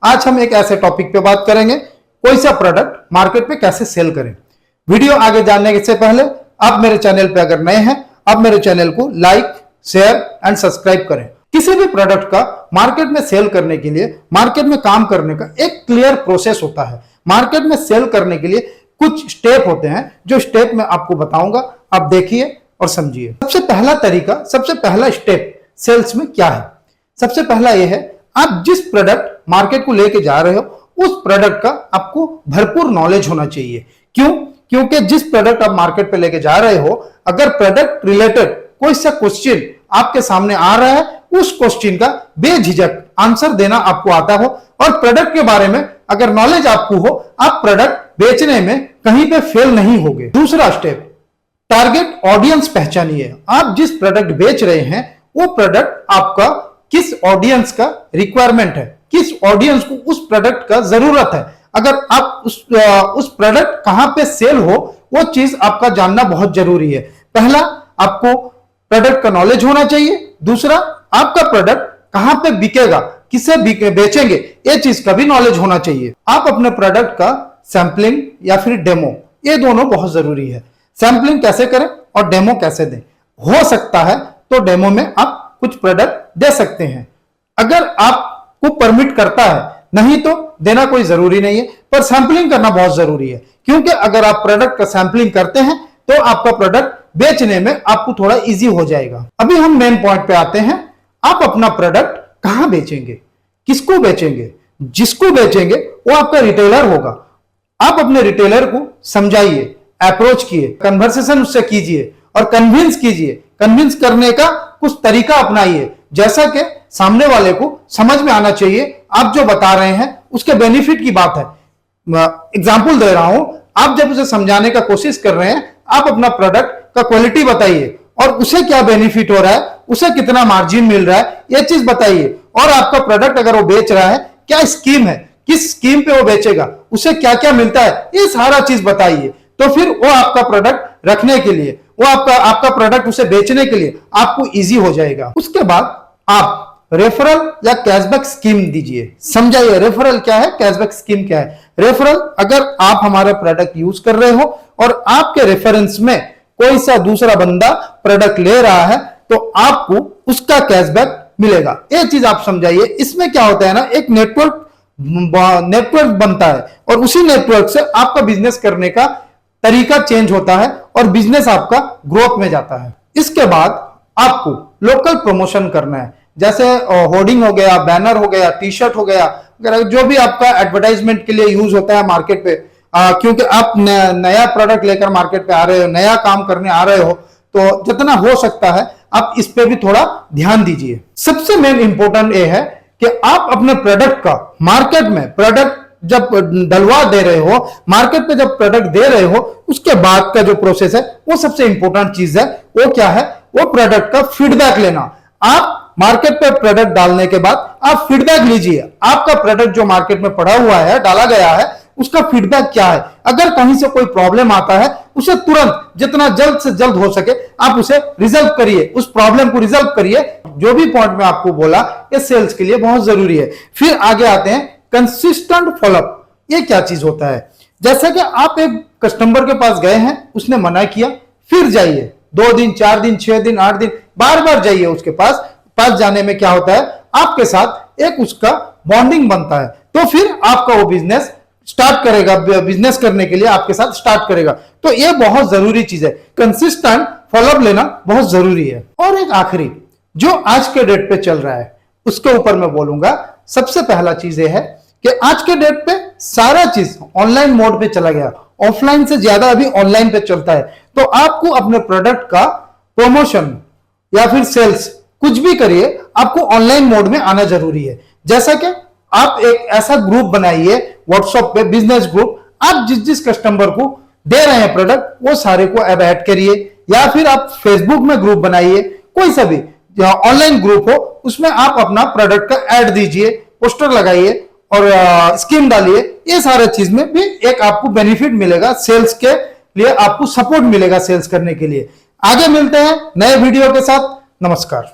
आज हम एक ऐसे टॉपिक पे बात करेंगे, कोई सा प्रोडक्ट मार्केट पे कैसे सेल करें। वीडियो आगे जानने से पहले आप मेरे चैनल पे अगर नए हैं, आप मेरे चैनल को लाइक, शेयर एंड सब्सक्राइब करें। किसी भी प्रोडक्ट का मार्केट में सेल करने के लिए, मार्केट में काम करने का एक क्लियर प्रोसेस होता है। मार्केट में सेल करने के लिए कुछ स्टेप होते हैं, जो स्टेप मैं आपको बताऊंगा, आप देखिए और समझिए। सबसे पहला तरीका, सबसे पहला स्टेप सेल्स में क्या है? सबसे पहला यह है, आप जिस प्रोडक्ट मार्केट को लेके जा रहे हो उस प्रोडक्ट का आपको भरपूर नॉलेज होना चाहिए। क्यों? क्योंकि जिस प्रोडक्ट आप मार्केट पे लेके जा रहे हो, अगर प्रोडक्ट रिलेटेड कोई सा क्वेश्चन आपके सामने आ रहा है, उस क्वेश्चन का बेझिझक आंसर देना आपको आता हो और प्रोडक्ट के बारे में अगर नॉलेज आपको हो, आप प्रोडक्ट बेचने में कहीं पे फेल नहीं होगे। दूसरा स्टेप, टारगेट ऑडियंस पहचानिए। आप जिस प्रोडक्ट बेच रहे हैं वो प्रोडक्ट आपका किस ऑडियंस का रिक्वायरमेंट है, किस ऑडियंस को उस प्रोडक्ट का जरूरत है। अगर आप उस प्रोडक्ट कहां पे सेल हो, वो चीज आपका जानना बहुत जरूरी है। पहला, आपको प्रोडक्ट का नॉलेज होना चाहिए। दूसरा, आपका प्रोडक्ट कहां पे बिकेगा, किसे बेचेंगे, ये चीज का भी नॉलेज होना चाहिए। आप अपने प्रोडक्ट का सैंपलिंग या फिर डेमो, ये दोनों बहुत जरूरी है। सैंपलिंग कैसे करें और डेमो कैसे दें? हो सकता है तो डेमो में आप कुछ प्रोडक्ट दे सकते हैं, अगर आपको परमिट करता है, नहीं तो देना कोई जरूरी नहीं है। पर सैंपलिंग करना बहुत जरूरी है, क्योंकि अगर आप प्रोडक्ट का सैंपलिंग करते हैं तो आपका प्रोडक्ट बेचने में आपको थोड़ा इजी हो जाएगा। अभी हम मेन पॉइंट पे आते हैं। आप अपना प्रोडक्ट कहां बेचेंगे, किसको बेचेंगे? जिसको बेचेंगे वो आपका रिटेलर होगा। आप अपने रिटेलर को समझाइए, अप्रोच किए, कन्वर्सेशन उससे कीजिए और कन्विंस कीजिए। कन्विंस करने का कुछ तरीका अपनाइए, जैसा कि सामने वाले को समझ में आना चाहिए आप जो बता रहे हैं उसके बेनिफिट की बात है। एग्जांपल दे रहा हूं, आप जब उसे समझाने का कोशिश कर रहे हैं, आप अपना प्रोडक्ट का क्वालिटी बताइए और उसे क्या बेनिफिट हो रहा है, उसे कितना मार्जिन मिल रहा है, यह चीज बताइए। और आपका प्रोडक्ट अगर वो बेच रहा है, क्या स्कीम है, किस स्कीम पे वो बेचेगा, उसे क्या क्या मिलता है, ये सारा चीज बताइए। तो फिर वो आपका प्रोडक्ट रखने के लिए, वो आपका प्रोडक्ट उसे बेचने के लिए आपको इजी हो जाएगा। उसके बाद आप रेफरल या कैशबैक स्कीम दीजिए। समझाइए रेफरल क्या है, कैशबैक स्कीम क्या है। रेफरल, अगर आप हमारा प्रोडक्ट यूज कर रहे हो और आपके रेफरेंस में कोई सा दूसरा बंदा प्रोडक्ट ले रहा है, तो आपको उसका कैशबैक मिलेगा। ये चीज आप समझाइए। इसमें क्या होता है ना, एक नेटवर्क बनता है और उसी नेटवर्क से आपका बिजनेस करने का तरीका चेंज होता है और बिजनेस आपका ग्रोथ में जाता है। इसके बाद आपको लोकल प्रमोशन करना है, जैसे होर्डिंग हो गया, बैनर हो गया, टी शर्ट हो गया, जो भी आपका एडवर्टाइजमेंट के लिए यूज होता है मार्केट पे। क्योंकि आप नया प्रोडक्ट लेकर मार्केट पे आ रहे हो, नया काम करने आ रहे हो, तो जितना हो सकता है आप इस पे भी थोड़ा ध्यान दीजिए। सबसे मेन इंपॉर्टेंट ये है कि आप अपने प्रोडक्ट का मार्केट में, प्रोडक्ट जब डलवा दे रहे हो, मार्केट पे जब प्रोडक्ट दे रहे हो, उसके बाद का जो प्रोसेस है वो सबसे इंपॉर्टेंट चीज है। वो क्या है? वो प्रोडक्ट का फीडबैक लेना। आप मार्केट पे प्रोडक्ट डालने के बाद आप फीडबैक लीजिए। आपका प्रोडक्ट जो मार्केट में पड़ा हुआ है, डाला गया है, उसका फीडबैक क्या है। अगर कहीं से कोई प्रॉब्लम आता है, उसे तुरंत जितना जल्द से जल्द हो सके आप उसे रिजल्व करिए, उस प्रॉब्लम को रिजल्व करिए। जो भी पॉइंट में आपको बोला, ये सेल्स के लिए बहुत जरूरी है। फिर आगे आते हैं कंसिस्टेंट फॉलोअप। ये क्या चीज होता है? जैसे कि आप एक कस्टमर के पास गए हैं, उसने मना किया, फिर जाइए 2 दिन, 4 दिन, 6 दिन, 8 दिन, बार बार जाइए उसके पास। जाने में क्या होता है, आपके साथ एक उसका बॉन्डिंग बनता है, तो फिर आपका वो बिजनेस स्टार्ट करेगा, बिजनेस करने के लिए आपके साथ स्टार्ट करेगा। तो ये बहुत जरूरी चीज है, कंसिस्टेंट फॉलोअप लेना बहुत जरूरी है। और एक आखिरी जो आज के डेट पे चल रहा है, उसके ऊपर मैं बोलूंगा। सबसे पहला चीज ये है कि आज के डेट पे सारा चीज ऑनलाइन मोड पे चला गया, ऑफलाइन से ज्यादा अभी ऑनलाइन पे चलता है। तो आपको अपने प्रोडक्ट का प्रमोशन या फिर सेल्स कुछ भी करिए, आपको ऑनलाइन मोड में आना जरूरी है। जैसा कि आप एक ऐसा ग्रुप बनाइए व्हाट्सएप पे, बिजनेस ग्रुप। आप जिस जिस कस्टमर को दे रहे हैं प्रोडक्ट, वो सारे को ऐड करिए, या फिर आप फेसबुक में ग्रुप बनाइए, कोई सा भी ऑनलाइन ग्रुप हो, उसमें आप अपना प्रोडक्ट का ऐड दीजिए, पोस्टर लगाइए और स्कीम डालिए। ये सारे चीज में भी एक आपको बेनिफिट मिलेगा, सेल्स के लिए आपको सपोर्ट मिलेगा सेल्स करने के लिए। आगे मिलते हैं नए वीडियो के साथ। नमस्कार।